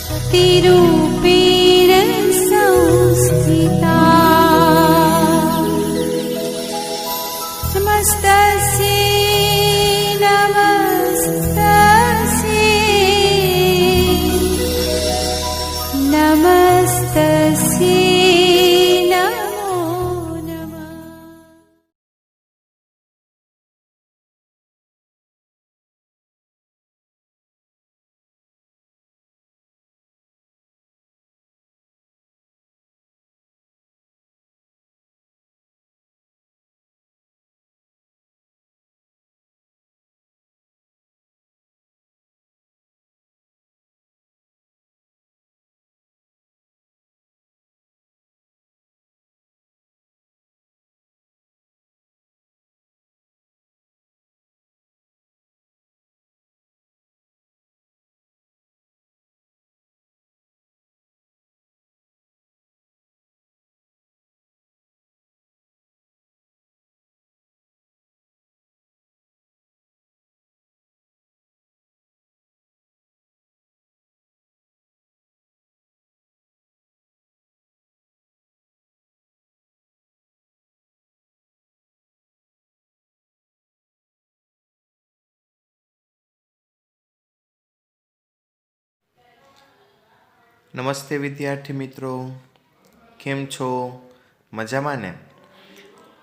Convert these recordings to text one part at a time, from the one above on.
शक्तिरूपेण संस्थिता नमस्तस्यै नमस्तस्यै नमो नमः। નમસ્તે વિદ્યાર્થી મિત્રો, કેમ છો? મજામાં ને?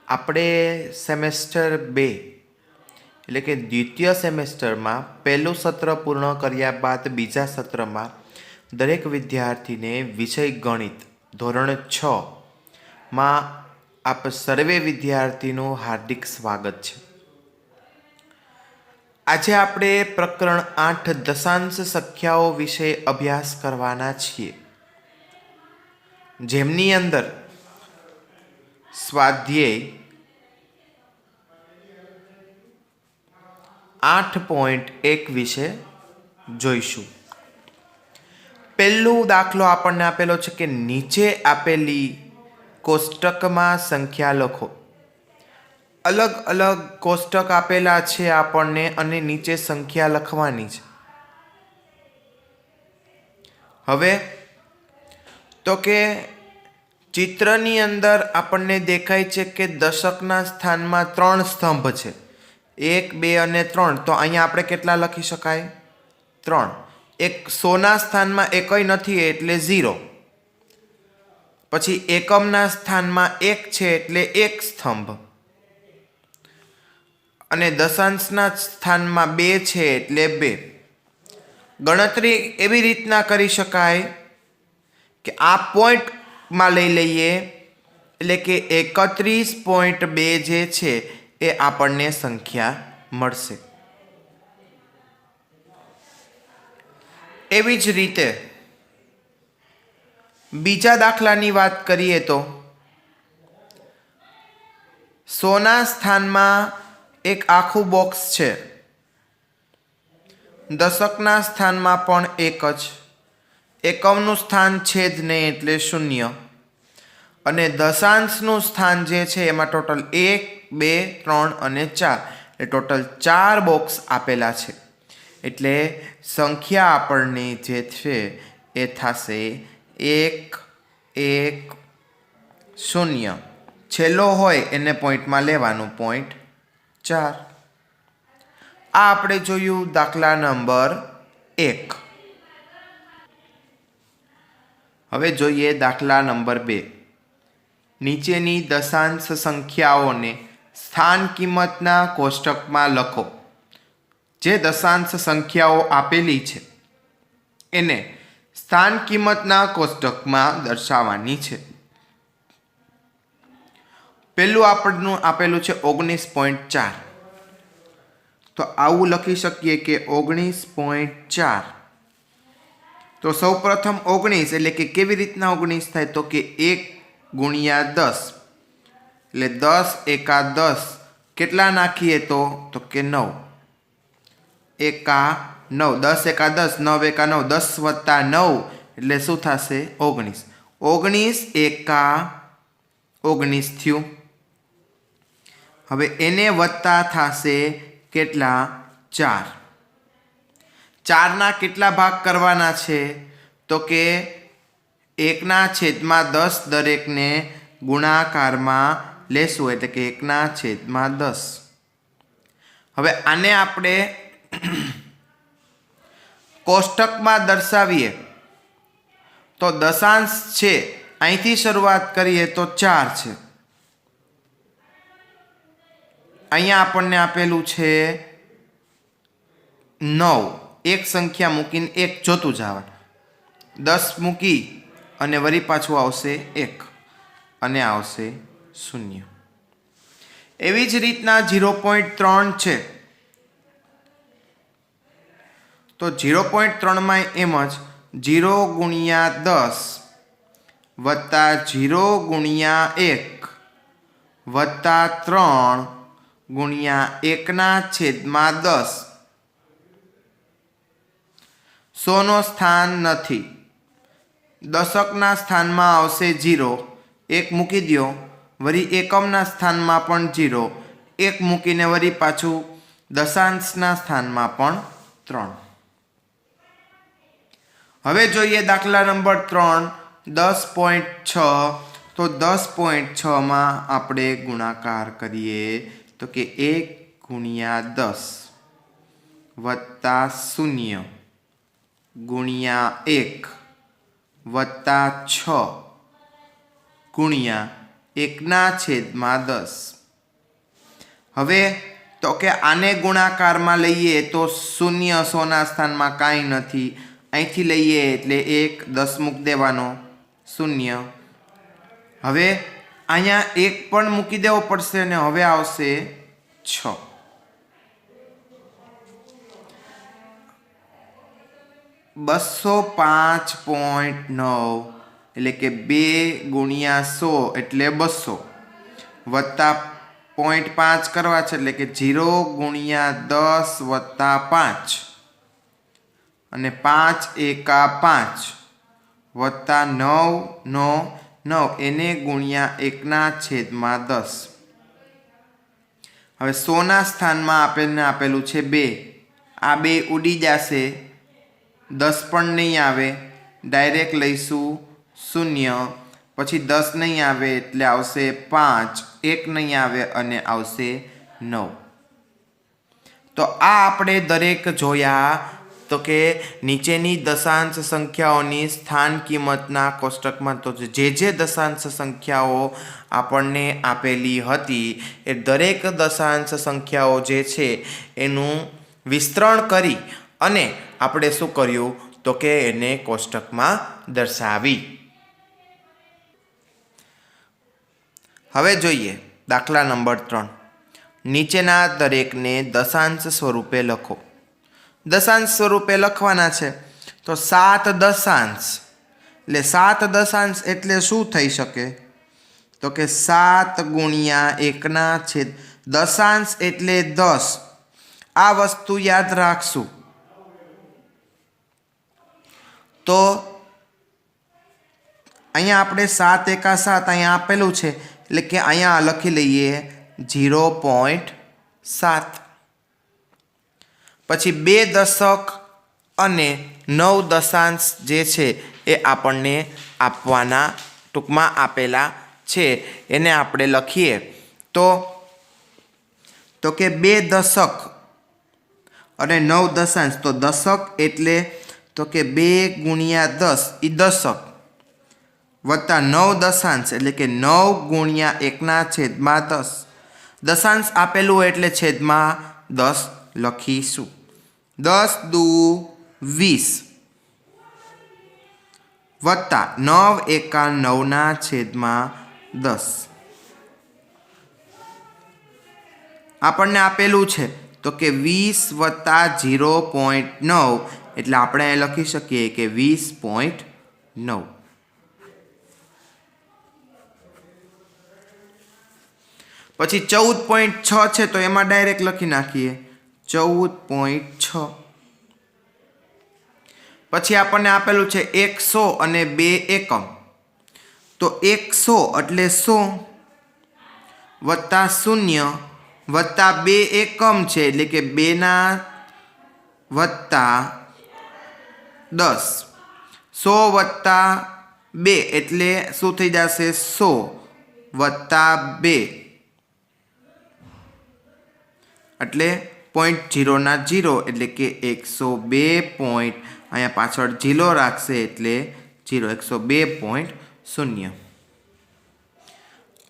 આપણે સેમેસ્ટર 2 એટલે કે દ્વિતીય સેમેસ્ટરમાં પહેલું સત્ર પૂર્ણ કર્યા બાદ બીજા સત્રમાં દરેક વિદ્યાર્થીને વિષય ગણિત ધોરણ 6માં આપ સર્વે વિદ્યાર્થીનું હાર્દિક સ્વાગત છે. આજે આપણે પ્રકરણ 8 દશાંશ સંખ્યાઓ વિશે અભ્યાસ કરવાના છીએ, જેમની અંદર સ્વાધ્યાય 8.1 વિશે જોઈશું. પહેલું દાખલો આપણને આપેલો છે કે નીચે આપેલી કોષ્ટકમાં સંખ્યા લખો. અલગ અલગ કોષ્ટક આપેલા છે આપણને અને નીચે સંખ્યા લખવાની છે. હવે તો કે ચિત્રની અંદર આપણને દેખાય છે કે દશકના સ્થાનમાં 3 સ્તંભ છે, 1, 2 અને 3. તો અહીંયા આપણે કેટલા લખી શકાય? 3. એક 100ના સ્થાનમાં એકય નથી એટલે 0. પછી એકમના સ્થાનમાં 1 છે એટલે 1 સ્તંભ, અને દશાંશના સ્થાનમાં 2 છે એટલે 2. ગણતરી એવી રીતના કરી શકાય કે આ પોઈન્ટમાં લઈ લઈએ એટલે કે 31.2 જે છે એ આપણને સંખ્યા મળશે. એવી જ રીતે બીજા દાખલાની વાત કરીએ તો 100ના સ્થાનમાં એક આખું બોક્સ છે, દશકના સ્થાનમાં પણ 1 જ, એકમનું સ્થાન છે જ નહીં એટલે 0, અને દશાંશનું સ્થાન જે છે એમાં ટોટલ 1, 2, 3 અને 4 એ ટોટલ 4 બોક્સ આપેલા છે. એટલે સંખ્યા આપણને જે છે એ થશે 1, 1, 0. છેલ્લો હોય એને પોઈન્ટમાં લેવાનું, પોઈન્ટ 4. આ આપણે જોયું દાખલા નંબર 1. હવે જોઈએ દાખલા નંબર 2. નીચેની દશાંશ સંખ્યાઓને સ્થાન કિંમતના કોષ્ટકમાં લખો. જે દશાંશ સંખ્યાઓ આપેલી છે એને સ્થાન કિંમતના કોષ્ટકમાં દર્શાવવાની છે. પહેલું આપણનું આપેલું છે 19.4. તો આવું લખી શકીએ કે 19.4. તો સૌ પ્રથમ 19 એટલે કે કેવી રીતના 19 થાય? તો કે 1 ગુણ્યા 10 એટલે 10 એકા 10. કેટલા નાખીએ તો કે 9. એકા 9, 10 એકા 10, 9 એકા 9, 10 વત્તા 9 એટલે શું થશે? 19. 19 એકા 19 થયું. હવે એને વત્તા થશે કેટલા? 4. 4ના કેટલા ભાગ કરવાના છે? તો કે 1/10 દરેકને ગુણાકારમાં લેશું એટલે કે 1/10. હવે આને આપણે કોષ્ટકમાં દર્શાવીએ તો દશાંશ છે અહીંથી શરૂઆત કરીએ તો 4 છે. અહીંયા આપણને આપેલું છે 9. એક સંખ્યા મૂકીને 1 જોતું જવાનું. 10 મૂકી અને વળી પાછું આવશે 1 અને આવશે 0. એવી જ રીતના 0.3 છે તો 0.3 માં એમ જ 0 ગુણ્યા 10 વત્તા 0 ગુણ્યા 1 વત્તા 3 ગુણ્યા 1/10. 100 નો સ્થાન નથી, દશકના સ્થાનમાં આવશે 0. 1 મૂકી દો, વળી એકમના સ્થાનમાં પણ 0. 1 મૂકીને વળી પાછું દશાંશના સ્થાનમાં પણ 3. હવે જોઈએ દાખલા નંબર 3 10.6. તો 10.6 માં આપણે ગુણાકાર કરીએ તો કે 1 ગુણ્યા 10 વત્તા 0 ગુણ્યા 1 વત્તા 6 ગુણ્યા 1/10. હવે તો કે આને ગુણાકારમાં લઈએ તો 0 100ના સ્થાનમાં કાંઈ નથી, અહીંથી લઈએ એટલે 1 10 મૂકી દેવાનો 0. હવે અહીંયા 1 પણ મૂકી દેવો પડશે અને હવે આવશે 6. $205.9 એટલે કે 2 ગુણ્યા 100 એટલે 200 વત્તા 0.5 કરવા છે એટલે કે 0 ગુણ્યા 10 વત્તા 5 અને 5 એકા 5 વત્તા 9 એને ગુણ્યા 1/10. હવે 100ના સ્થાનમાં આપેલું છે 2. આ 2 ઉડી જશે, 10 પણ નહીં આવે, ડાયરેક્ટ લઈશું 0. પછી 10 નહીં આવે એટલે આવશે 5, 1 નહીં આવે અને આવશે 9. તો આ આપણે દરેક જોયા તો કે નીચેની દશાંશ સંખ્યાઓની સ્થાન કિંમતના કોષ્ટકમાં તો જે દશાંશ સંખ્યાઓ આપણને આપેલી હતી એ દરેક દશાંશ સંખ્યાઓ જે છે એનું વિસ્તરણ કરી અને આપણે શું કર્યું તો કે એને કોષ્ટકમાં દર્શાવી. હવે જોઈએ દાખલા નંબર 3. નીચેના દરેકને દશાંશ સ્વરૂપે લખો. દશાંશ સ્વરૂપે લખવાના છે તો 7 દશાંશ એટલે 7 દશાંશ એટલે શું થઈ શકે તો કે 7 ગુણ્યા 1/10. દશાંશ એટલે 10. આ વસ્તુ યાદ રાખશું. તો અહીંયા આપણે 7 એકા 7 અહીંયા આપેલું છે એટલે કે અહીંયા લખી લઈએ 0.7. પછી 2 દશક અને 9 દશાંશ જે છે એ આપણને આપવાના ટૂંકમાં આપેલા છે, એને આપણે લખીએ તો કે 2 દશક અને 9 દશાંશ. તો દશક એટલે તો કે 2 ગુણ્યા 10 એ દશક વત્તા 9 દશાંશ એટલે કે 9 ગુણ્યા 1/10. દશાંશ આપેલું એટલે છેદમાં 10 લખીશું. 10 દુ 20 વત્તા 9 એકા 9/10. આપણને આપેલું છે તો કે 20 વત્તા 0.9 એટલે આપણે લખી શકીએ કે 20.9. પછી 14.6 છે તો એમાં ડાયરેક્ટ લખી નાખીએ 14.6. પછી આપણને આપેલું છે 100 અને 2 એકમ. તો 100 એટલે 100 વત્તા 0 વત્તા 2 એકમ છે એટલે કે 2 વત્તા 10. 100 વત્તા 2 એટલે શું થઈ જશે? 100 વત્તા 2 એટલે 0.0 એટલે કે 102 પોઈન્ટ. અહીંયા પાછળ 0 રાખશે એટલે 102.0.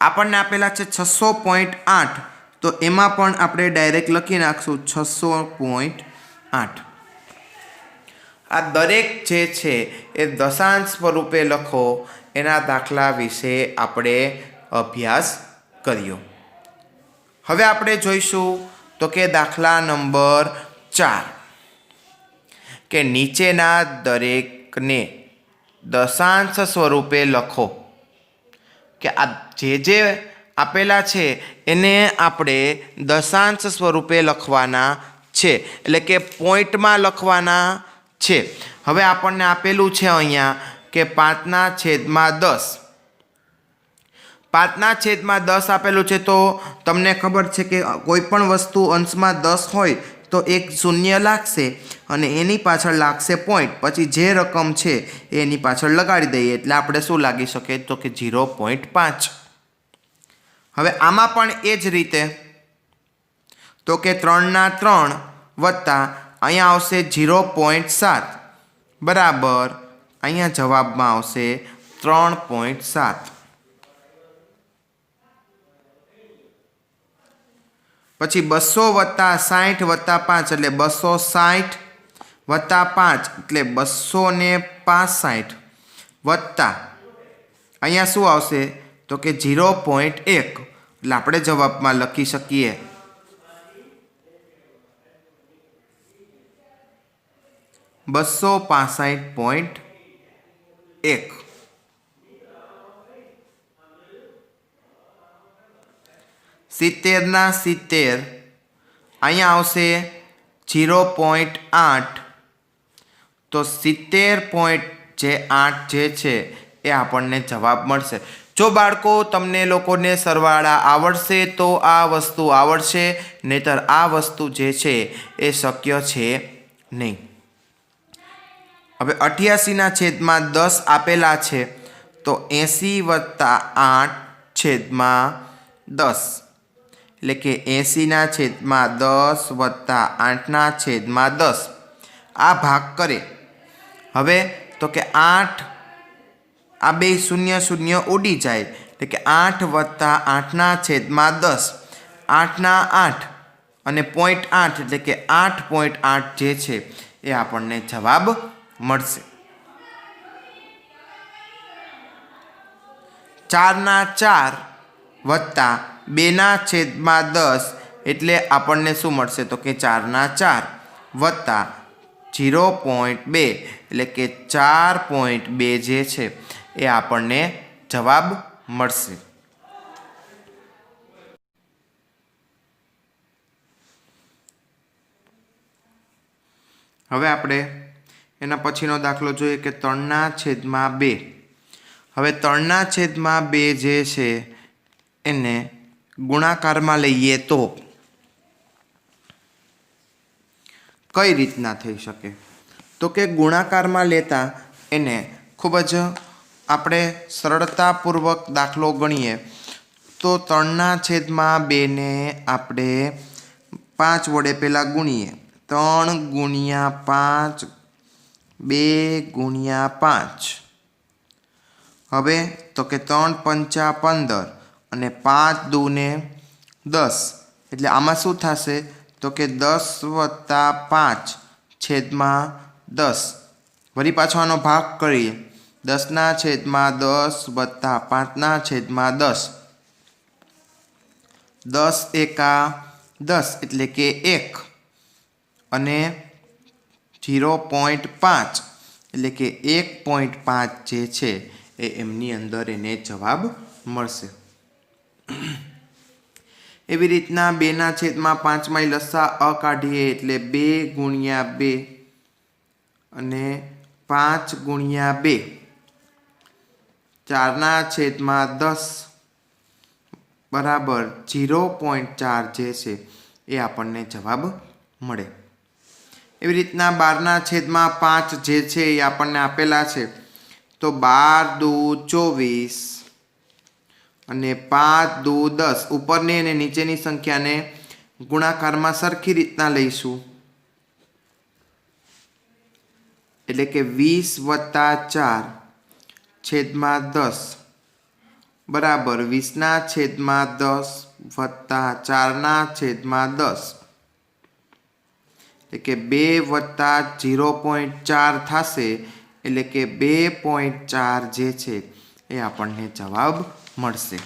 આપણને આપેલા છે 600.8, તો એમાં પણ આપણે ડાયરેક્ટ લખી નાખશું 600.8. આ દરેક જે છે એ દશાંશ સ્વરૂપે લખો, એના દાખલા વિશે આપણે અભ્યાસ કર્યો. હવે આપણે જોઈશું તો કે દાખલા નંબર 4 કે નીચેના દરેકને દશાંશ સ્વરૂપે લખો. કે આ જે આપેલા છે એને આપણે દશાંશ સ્વરૂપે લખવાના છે, એટલે કે પોઈન્ટમાં લખવાના છે. હવે આપણને આપેલું છે અહીંયા કે 5/10. 5/10 આપેલું છે, તો તમને ખબર છે કે કોઈ પણ વસ્તુ અંશમાં 10 હોય તો એક શૂન્ય લાગશે અને એની પાછળ લાગશે પોઈન્ટ, પછી જે રકમ છે એની પાછળ લગાડી દઈએ એટલે આપણે શું લાગી શકે? તો કે 0.5. હવે આમાં પણ એ જ રીતે તો કે 3/3 વત્તા અહીંયા આવશે 0.7 બરાબર અહીંયા જવાબમાં આવશે 3.7. પછી 200 વત્તા 60 વત્તા 5 એટલે 260 વત્તા 5 એટલે 265 વત્તા અહીંયા શું આવશે? તો કે 0.1 એટલે આપણે જવાબમાં લખી શકીએ 265.1. 70/70 અહીંયા આવશે 0.8, તો 70.8 જે છે એ આપણને જવાબ મળશે. જો બાળકો તમને લોકોને સરવાળા આવડશે તો આ વસ્તુ આવડશે, નહીતર આ વસ્તુ જે છે એ શક્ય છે નહીં. હવે 88/10 આપેલા છે, તો 80 + 8/10 એટલે કે 80/10 વત્તા 8/10 આ ભાગ કરે. હવે તો કે 8 આ બે 0 ઉડી જાય એટલે કે 8 વત્તા 8/10 8/8 અને 0.8 એટલે કે 8.8 જે છે એ આપણને જવાબ મળશે. 4/4 વત્તા 2/10 એટલે આપણને શું મળશે? તો કે 4/4 વત્તા 0.2 એટલે કે 4.2 જે છે એ આપણને જવાબ મળશે. હવે આપણે એના પછીનો દાખલો જોઈએ કે 3/2. હવે 3/2 જે છે એને ગુણાકારમાં લઈએ તો કઈ રીતના થઈ શકે? તો કે ગુણાકારમાં લેતા એને ખૂબ જ આપણે સરળતાપૂર્વક દાખલો ગણીએ તો 3/2 ને આપણે 5 વડે પહેલાં ગુણીએ. 3 × 5 2 × 5. હવે તો કે 3 × 5 = 15 અને 5 × 2 = 10 એટલે આમાં શું થશે? તો કે 10 + 5/10. વળી પાછો આનો ભાગ કરીએ. 10/10 વત્તા 5/10. 10 એકા 10 એટલે કે 1 અને 0.5 એટલે કે 1.5 જે છે એ એમની અંદર એને જવાબ મળશે. એવી રીતના 2/5 લસા કાઢીએ એટલે 2 × 2 અને 5 × 2 4/10 બરાબર 0.4 જે છે એ આપણને જવાબ મળે. એવી રીતના 12/5 જે છે એ આપણને આપેલા છે તો 12 દુ 24 અને 5 દુ 10 ઉપરની અને નીચેની સંખ્યાને ગુણાકારમાં સરખી રીતના લઈશું એટલે કે 20 + 4 છેદમાં 10 બરાબર 20/10 વત્તા 4/10 એટલે કે 2 + 0.4 થશે એટલે કે 2.4 જે છે એ આપણને જવાબ મળશે.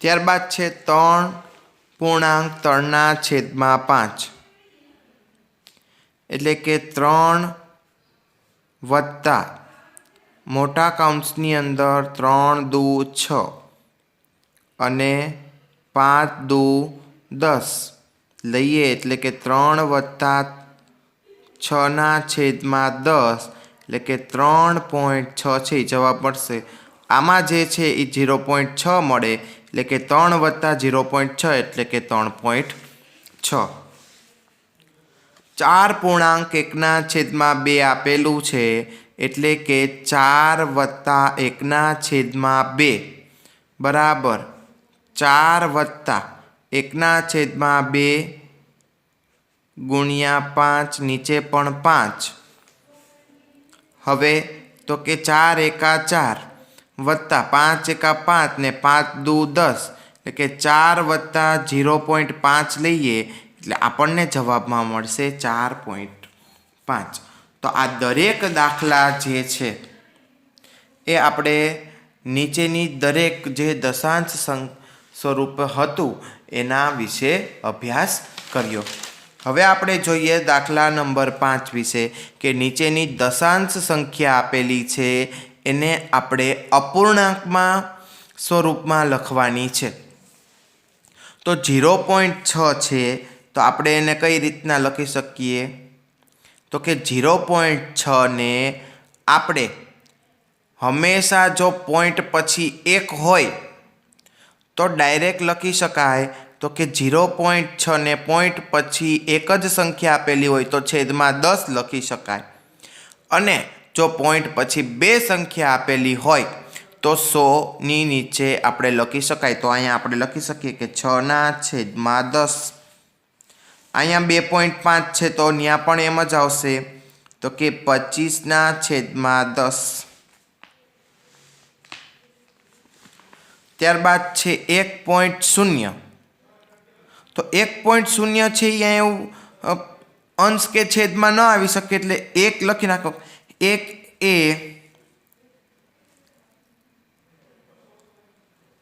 ત્યારબાદ છે 3.3/5 એટલે કે 3 વત્તા મોટા કૌંસની અંદર 3 દુ 6 અને 5 દુ 10 લઈએ એટલે કે 3 વત્તા 6/10 એટલે કે 3.6 છે જવાબ મળશે. આમાં જે છે એ 0.6 મળે એટલે કે 3 વત્તા 0.6 એટલે કે 3.6. 4.1/2 આપેલું છે એટલે કે 4 વત્તા 1/2 બરાબર 4 વત્તા 1/2 ગુણ્યા 5 નીચે પણ 5. હવે તો કે 4 એકા 4 વત્તા 5 એકા 5 ને 5 દુ 10 એટલે કે 4 વત્તા 0.5 લઈએ એટલે આપણને જવાબમાં મળશે 4.5. તો આ દરેક દાખલા જે છે એ આપણે નીચેની દરેક જે દશાંશ સ્વરૂપ હતું એના વિશે અભ્યાસ કર્યો. હવે આપણે જોઈએ દાખલા નંબર 5 વિશે કે નીચેની દશાંશ સંખ્યા આપેલી છે એને આપણે અપૂર્ણાંકમાં સ્વરૂપમાં લખવાની છે. તો 0.6 છે તો આપણે એને કઈ રીતના લખી શકીએ તો કે 0.6 ને આપણે હંમેશા જો પોઈન્ટ પછી 1 હોય તો ડાયરેક્ટ લખી શકાય તો કે 0.6 ને પોઈન્ટ પછી એક જ સંખ્યા આપેલી હોય તો છેદમાં 10 લખી શકાય અને જો પોઈન્ટ પછી 2 સંખ્યા આપેલી હોય તો 100ની નીચે આપણે લખી શકાય. તો અહીંયા આપણે લખી શકીએ કે 6/10. અહીંયા 2.5 છે તો ત્યાં પણ એમ જ આવશે તો કે 25/10. ત્યારબાદ છે 1.0. તો 1.0 છે અહીંયા એવું અંશ કે છેદમાં ન આવી શકે એટલે 1 લખી નાખો. 1 એ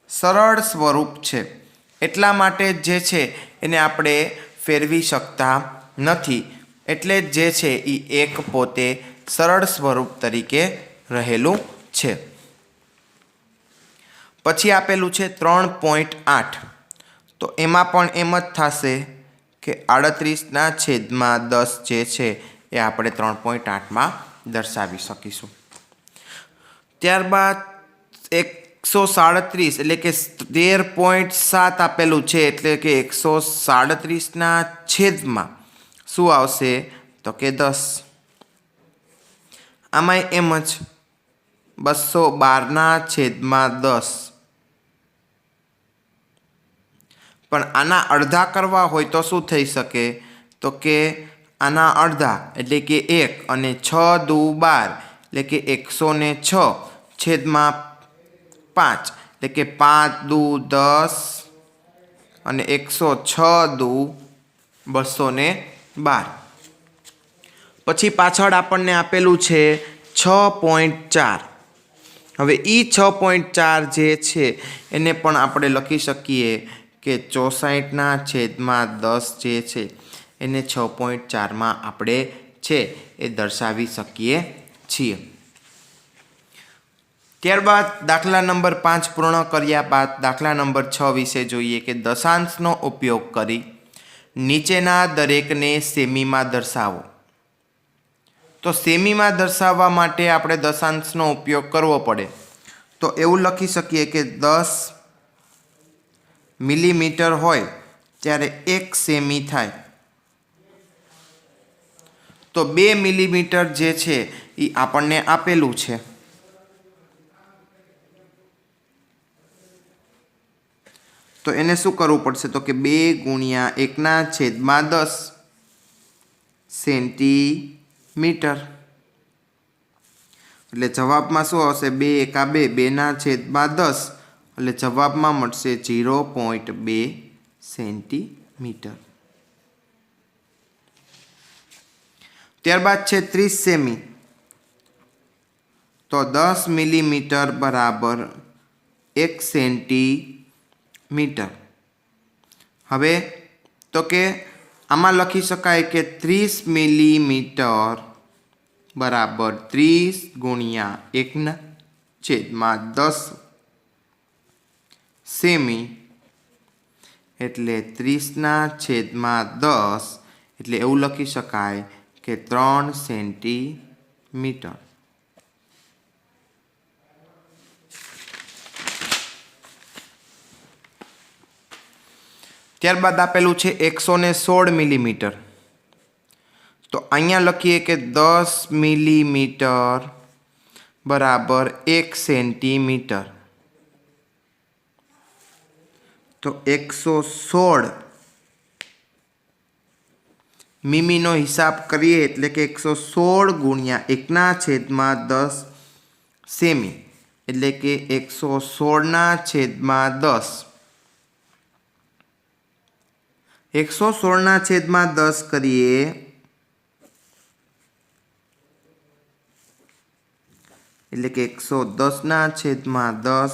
સરળ સ્વરૂપ છે એટલા માટે જે છે એને આપણે ફેરવી શકતા નથી એટલે જે છે એ 1 પોતે સરળ સ્વરૂપ તરીકે રહેલું છે. પછી આપેલું છે 3.8. તો એમાં પણ એમ જ થશે કે 38/10 જે છે એ આપણે 3.8માં દર્શાવી શકીશું. ત્યારબાદ 137 એટલે કે 13.7 આપેલું છે એટલે કે 137/10 શું આવશે તો કે 10. આમાંય એમ જ 212/10 પણ આના અડધા કરવા હોય તો શું થઈ શકે તો કે આના અડધા એટલે કે 1 અને 6 દુ 12 એટલે કે 106 છેદમાં 5 એટલે કે 5 દુ 10 અને 106 દુ 212. પછી પાછળ આપણને આપેલું છે 6.4. હવે એ 6.4 જે છે એને પણ આપણે લખી શકીએ કે 64/10 જે છે એને 6.4માં આપણે છે એ દર્શાવી શકીએ છીએ. ત્યારબાદ દાખલા નંબર 5 પૂર્ણ કર્યા બાદ દાખલા નંબર 6 વિશે જોઈએ કે દશાંશનો ઉપયોગ કરી નીચેના દરેકને સેમીમાં દર્શાવો. તો સેમીમાં દર્શાવવા માટે આપણે દશાંશનો ઉપયોગ કરવો પડે તો એવું લખી શકીએ કે 10 મિલીમીટર હોય ત્યારે 1 સેમી થાય તો 2 મિલીમીટર જે છે એ આપણને આપેલું છે. તો એને શું કરવું પડશે? તો કે 2 ગુણ્યા 1/10 સેન્ટીમીટર. એટલે જવાબમાં શું આવશે? 2 એકા 2, 2/10 એટલે જવાબમાં મળશે 0.2 સેન્ટીમીટર. ત્યારબાદ છે 30 સેમી. તો 10 મિલીમીટર બરાબર 1 સેન્ટીમીટર. હવે તો કે આમાં લખી શકાય કે 30 મિલીમીટર બરાબર 30 ગુણ્યા 1/10 સેમી એટલે 30/10 એટલે એવું લખી શકાય કે 3 સેન્ટીમીટર. ત્યારબાદ આપેલું છે 116 મિલીમીટર. તો અહીંયા લખીએ કે 10 મિલીમીટર બરાબર 1 સેન્ટીમીટર. તો 116 મીમીનો હિસાબ કરીએ એટલે કે 116 ગુણ્યા 1/10 સેમી એટલે કે 116/10. 116/10 કરીએ એટલે કે 110/10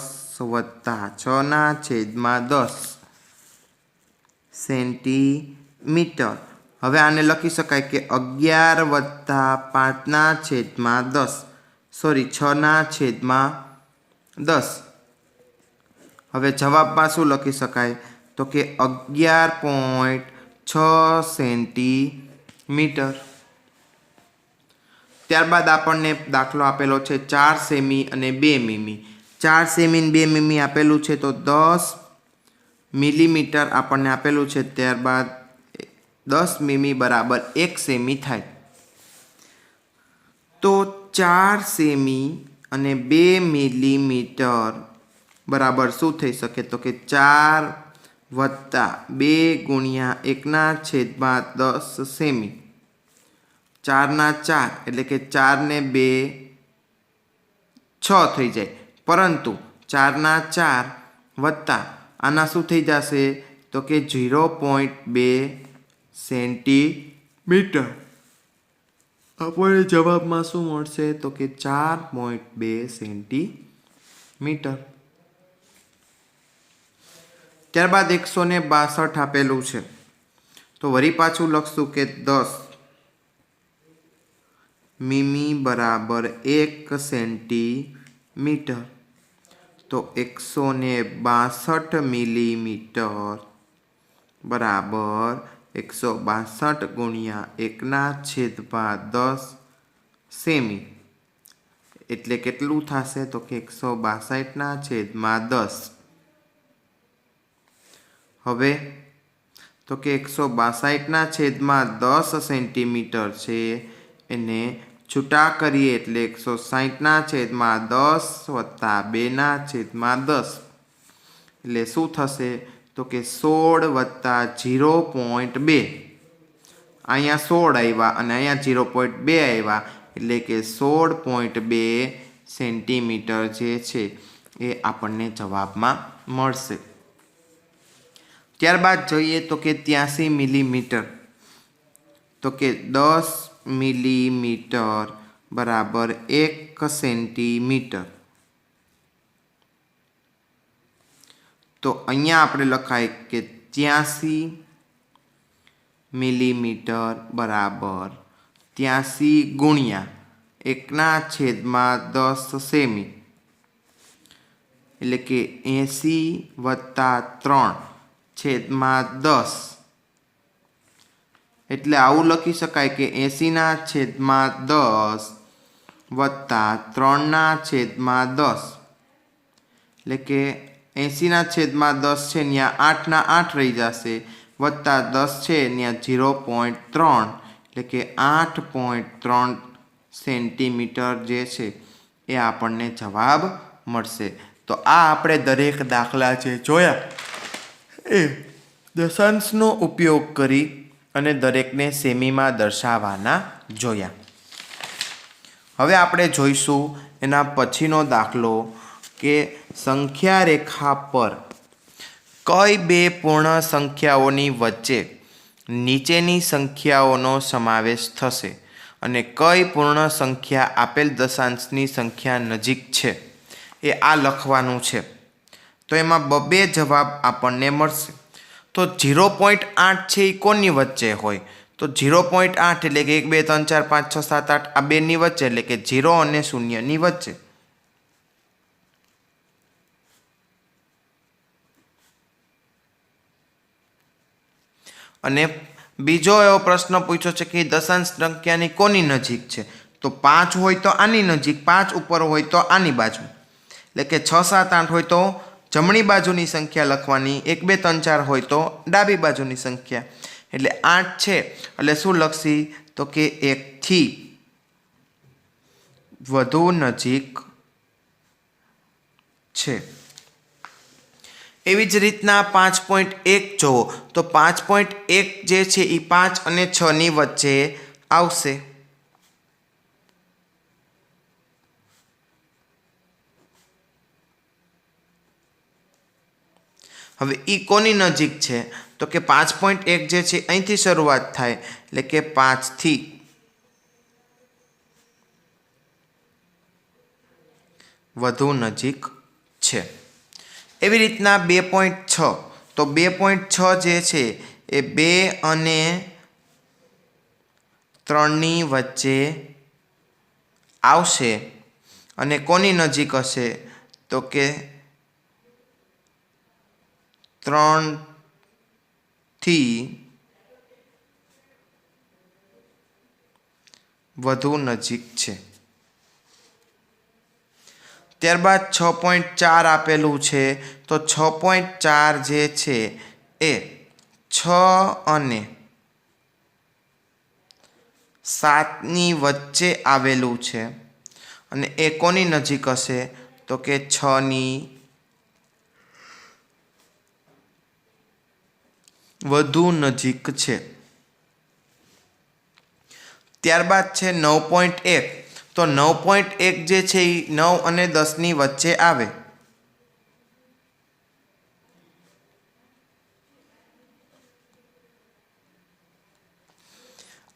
વત્તા 6/10 સેન્ટીમીટર. હવે આને લખી શકાય કે 11 વત્તા 5/10 સોરી 6/10. હવે જવાબમાં શું લખી શકાય? તો કે 11.6 સેન્ટીમીટર. ત્યારબાદ આપણને દાખલો આપેલો છે 4 સેમી અને 2 મીમી. 4 સેમી અને 2 મીમી આપેલું છે તો 10 મિલીમીટર આપણને આપેલું છે. ત્યારબાદ 10 મીમી બરાબર 1 સેમી થાય. તો 4 સેમી અને 2 મિલીમીટર બરાબર શું થઈ શકે? તો કે 4 વત્તા 2 ગુણ્યા 1/10 સેમી. 4/4 એટલે કે 4 ને 2 6 થઈ જાય. પરંતુ 4/4 વત્તા આના શું થઈ જશે? તો કે 0.2 સેન્ટીમીટર. આપણને જવાબમાં શું મળશે? તો કે 4.2 સેન્ટીમીટર. ત્યારબાદ 162 આપેલું છે. તો વળી પાછું લખશું કે 10 મીમી બરાબર 1 સેન્ટીમીટર. તો 162 મિલીમીટર બરાબર 162 ગુણ્યા 1/10 સેમી એટલે કેટલું થશે? તો કે 162/10. હવે તો કે 162/10 સેન્ટીમીટર છે એને છૂટા કરીએ એટલે 160/10 વત્તા 2/10 એટલે શું થશે? તો કે 16 વત્તા 0.2. અહીંયા 16 આવ્યા અને અહીંયા 0.2 આવ્યા એટલે કે 16.2 સેન્ટીમીટર જે છે એ આપણને જવાબમાં મળશે. ત્યારબાદ જોઈએ તો કે 83 મિલીમીટર. તો કે 10 મિલીમીટર બરાબર 1 સેન્ટીમીટર. તો અહીંયા આપણે લખાય કે 83 મિલીમીટર બરાબર 83 ગુણ્યા 1/10 સેમી એટલે કે 80 વત્તા 3/10 એટલે આવું લખી શકાય કે 80/10 વત્તા 3/10 એટલે કે 80/10 છે ત્યાં 8/8 રહી જશે વત્તા 10 છે ત્યાં 0.3 એટલે કે 8.3 સેન્ટીમીટર જે છે એ આપણને જવાબ મળશે. તો આ આપણે દરેક દાખલા જે જોયા એ દશાંશનો ઉપયોગ કરી અને દરેકને સેમીમાં દર્શાવવાના જોયા. હવે આપણે જોઈશું એના પછીનો દાખલો કે સંખ્યા રેખા પર કઈ બે પૂર્ણ સંખ્યાઓની વચ્ચે નીચેની સંખ્યાઓનો સમાવેશ થશે અને કઈ પૂર્ણ સંખ્યા આપેલ દશાંશની સંખ્યા નજીક છે એ આ લખવાનું છે. તો એમાં બે જવાબ આપણને મળશે. તો 0.8 છે એ કોની વચ્ચે હોય? તો 0.8 એટલે કે 1 2 3 4 5 6 7 8 આ બેની વચ્ચે, એટલે કે 0 અને 0 ની વચ્ચે. અને બીજો એવો પ્રશ્ન પૂછ્યો છે કે દશાંશ સંખ્યાની કોની નજીક છે? તો 5 હોય તો આની નજીક, 5 ઉપર હોય તો આની બાજુ, એટલે કે 6 7 8 હોય તો જમણી બાજુની સંખ્યા લખવાની, 1 2 3 4 હોય તો ડાબી બાજુની સંખ્યા. એટલે 8 છે એટલે શું લખશી? તો કે 1 થી વધુ નજીક છે. એવી જ રીતના 5.1 જોવો તો 5.1 જે છે એ 5 અને 6 ની વચ્ચે આવશે. હવે ઈ કોની નજીક છે? તો કે 5.1 જે છે અહીંથી શરૂઆત થાય, એટલે કે 5 થી વધુ નજીક છે. એવી રીતના 2.6 તો 2.6 જે છે એ 2 અને 3 ની વચ્ચે આવશે અને કોની નજીક હશે? તો કે 3 થી વધુ નજીક છે. ત્યારબાદ 6.4 આપેલું છે. તો 6.4 જે છે એ 6 અને 7 ની વચ્ચે આવેલું છે અને એ કોની નજીક હશે? તો કે 6 ની વધુ નજીક છે. ત્યારબાદ છે 9.1 તો 9.1 જે છે એ 9 અને 10 ની વચ્ચે આવે.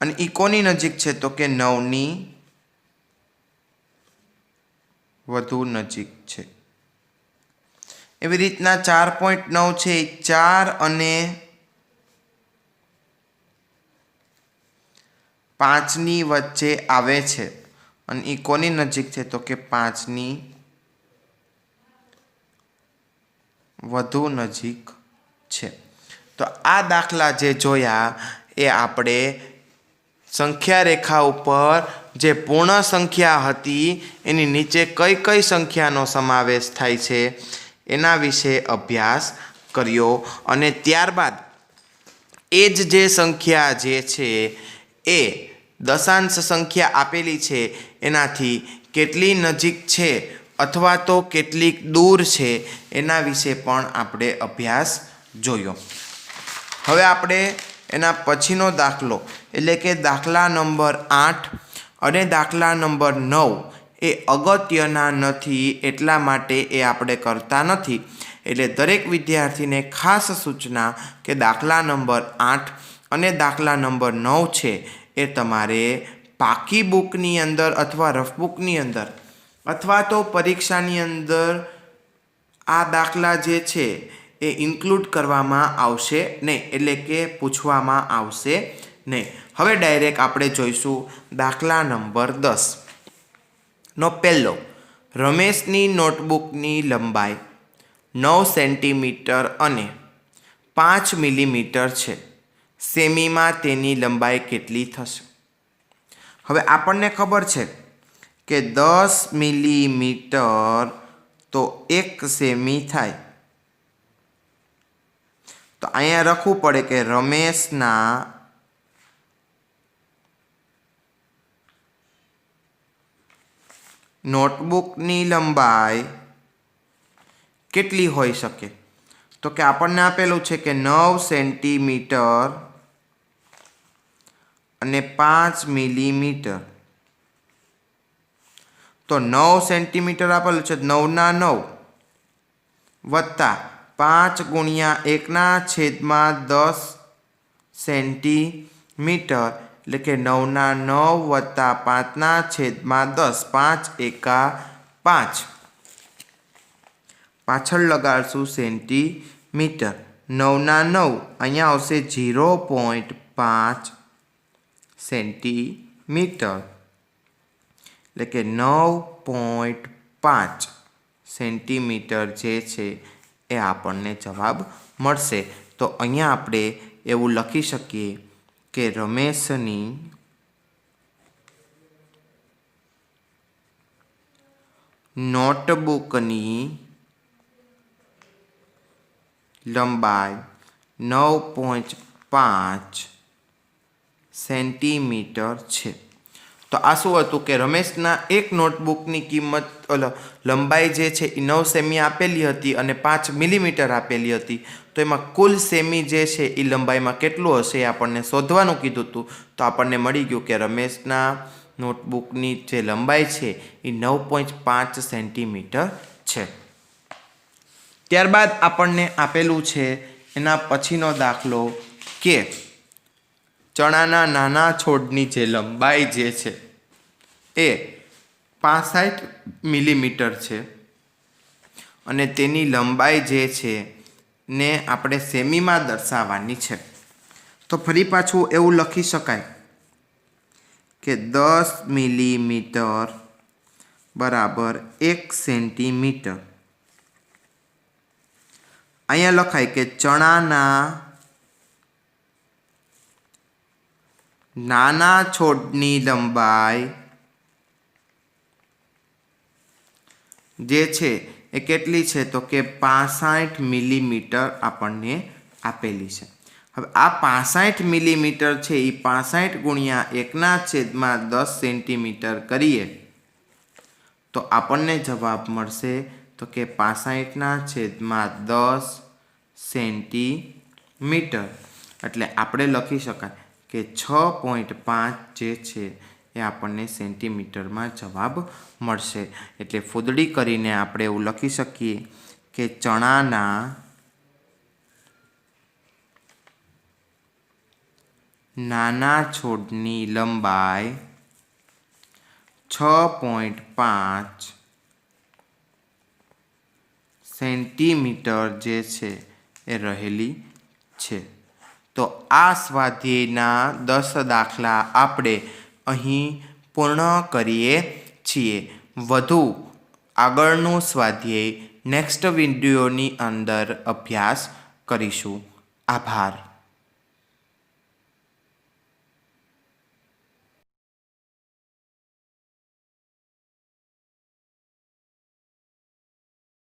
અને ઈ કોની નજીક છે? તો કે 9 ની વધુ નજીક છે. એવી રીતના 4.9 છે એ 4 અને 5 ની વચ્ચે આવે છે અને ઈ કોની નજીક છે? તો કે 5 ની વધુ નજીક છે. તો આ દાખલા જે જોયા એ આપણે સંખ્યા રેખા ઉપર જે પૂર્ણ સંખ્યા હતી એની નીચે કઈ કઈ સંખ્યાનો સમાવેશ થાય છે એના વિશે અભ્યાસ કર્યો. અને ત્યારબાદ એ જ જે સંખ્યા જે છે એ દશાંશ સંખ્યા આપેલી છે એનાથી કેટલી નજીક છે અથવા તો કેટલીક દૂર છે એના વિશે પણ આપણે અભ્યાસ જોયો. હવે આપણે એના પછીનો દાખલો એટલે કે દાખલા નંબર 8 અને દાખલા નંબર 9 એ અગત્યના નથી, એટલા માટે એ આપણે કરતા નથી. એટલે દરેક વિદ્યાર્થીને ખાસ સૂચના કે દાખલા નંબર 8 અને દાખલા નંબર 9 છે એ તમારે પાકી બુકની અંદર અથવા રફ બુકની અંદર અથવા તો પરીક્ષાની અંદર આ દાખલા જે છે એ ઇન્ક્લુડ કરવામાં આવશે નહીં, એટલે કે પૂછવામાં આવશે નહીં. હવે ડાયરેક્ટ આપણે જોઈશું દાખલા નંબર 10 નો પહેલો. રમેશની નોટબુકની લંબાઈ 9 સેન્ટીમીટર અને 5 મિલીમીટર છે. સેમીમાં તેની લંબાઈ કેટલી થશે? હવે આપણને ખબર છે કે 10 મિલીમીટર તો 1 સેમી થાય. તો અહીંયા લખવું પડે કે રમેશના નોટબુકની લંબાઈ કેટલી હોઈ શકે? તો કે આપણને આપેલું છે કે 9 સેન્ટીમીટર અને 5 મિલીમીટર. તો 9 સેન્ટીમીટર આપેલું છે, 9 ના 9 વત્તા 5 ગુણ્યા 1/10 સેન્ટીમીટર, એટલે કે 9 ના 9 વત્તા 5/10, 5 એકા 5. પાછળ લગાડશું સેન્ટીમીટર. 9 ના 9 અહીંયા આવશે 0.5 સેન્ટીમીટર, એટલે કે 9.5 સેન્ટીમીટર જે છે એ આપણને જવાબ મળશે. તો અહીંયા આપણે એવું લખી શકીએ કે રમેશની નોટબુકની લંબાઈ 9.5 સેન્ટીમીટર છે. તો આ શું હતું કે રમેશના એક નોટબુકની કિંમત લંબાઈ જે છે એ 9 સેમી આપેલી હતી અને 5 મિલીમીટર આપેલી હતી. તો એમાં કુલ સેમી જે છે એ લંબાઈમાં કેટલું હશે એ આપણને શોધવાનું કીધું હતું. તો આપણને મળી ગયું કે રમેશના નોટબુકની જે લંબાઈ છે એ 9.5 સેન્ટીમીટર છે. ત્યારબાદ આપણને આપેલું છે એના પછીનો દાખલો કે ચણાના નાના છોડની જે લંબાઈ જે છે એ 65 મિલીમીટર છે અને તેની લંબાઈ જે છે ને આપણે સેમીમાં દર્શાવવાની છે. તો ફરી પાછું એવું લખી શકાય કે 10 મિલીમીટર બરાબર 1 સેન્ટીમીટર. અહીંયા લખાય કે ચણાના નાના છોડની લંબાઈ જે છે એ કેટલી છે? તો કે 65 મિલીમીટર આપણને આપેલી છે. હવે આ 65 મિલીમીટર છે એ 65 ગુણ્યા 1/10 સેન્ટીમીટર કરીએ તો આપણને જવાબ મળશે તો કે 65/10 સેન્ટીમીટર. એટલે આપણે લખી શકાય કે 6.5 જે છે એ આપણને સેન્ટીમીટરમાં જવાબ મળશે. એટલે ફૂદડી કરીને આપણે એવું લખી શકીએ કે ચણાના નાના છોડની લંબાઈ 6.5 સેન્ટીમીટર જે છે એ રહેલી છે. તો આ સ્વાધ્યાયના 10 દાખલા આપણે અહીં પૂર્ણ કરીએ છીએ. વધુ આગળનું સ્વાધ્યાય નેક્સ્ટ વિડીયોની અંદર અભ્યાસ કરીશું. આભાર.